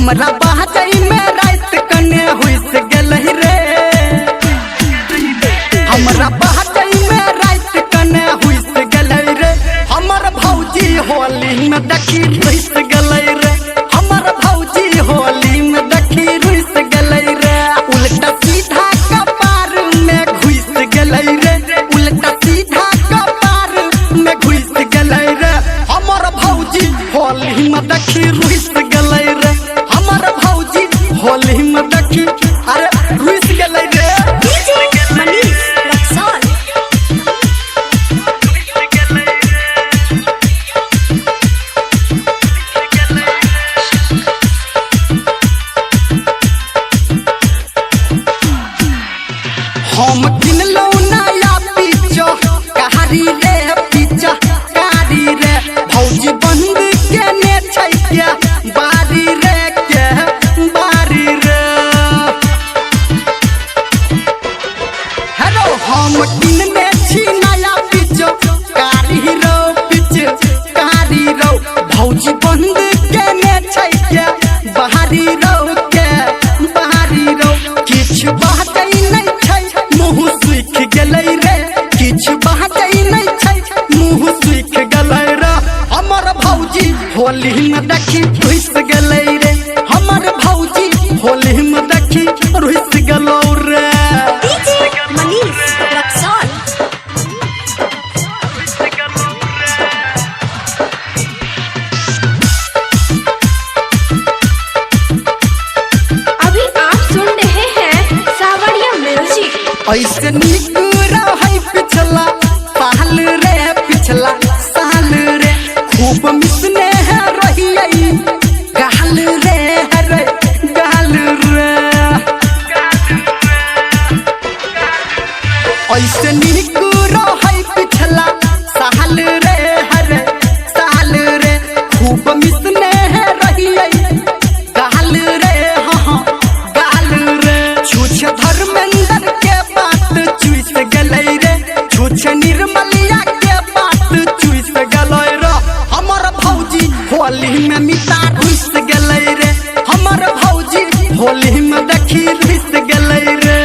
हमरा बहजई में रात कने हुइस गेलहि रे हमरा बहजई में रात कने हुइस गेलहि रे हमर भौजी होली में देखी रुइस गेलहि रे हमर भौजी होली में देखी रुइस गेलहि रे उल्टा सीधा कपार में घुइस गेलहि रे उल्टा सीधा कपार में घुइस गेलहि रे हमर भौजी होली में देखी रुइस गेलहि रे हमर भौजी होली में देखी अरे रुइस गेलहि रे मनीष रक्सौल। हम किनलौ नया पिचो कहारी रे पिचा कारी रे भौजी बंद केने छै के बारी रे के बारी रे हेलो हम किनने छी नया पिचो कारी रो पिच कारी रो भौजी बंद केने छै के बारी रो के बारी रो किछ बातै नै मुँह सुख गेलै रे किछ बातै नै छै मुँह सुख गेलै रे हमर भौजी होली में देखी रुइस गेलै रे हमर भौजी होली में देखी रुइस गेलौ रे मनीष रक्सौल। अभी आप सुन रहे हैं सावरिया म्यूजिक। ऐसे निक रहै पिछला साल रे पिछला साल रे खूब मिसने है रहियै गाल रे रे गाल रे ऐसे निक रहै पिछला साल रे रे साल रे खूब मिसने है रहियै गाल रे हाँ गाल रे छुछ धर्मेंद्र के बात चुइस गेलै रे छुछ निर्मलिया के बात चुइस गेलै रे हमर भौजी होली में मिता रुइस गेलै रे हमर भौजी होली में देखी रुइस गेलै रे।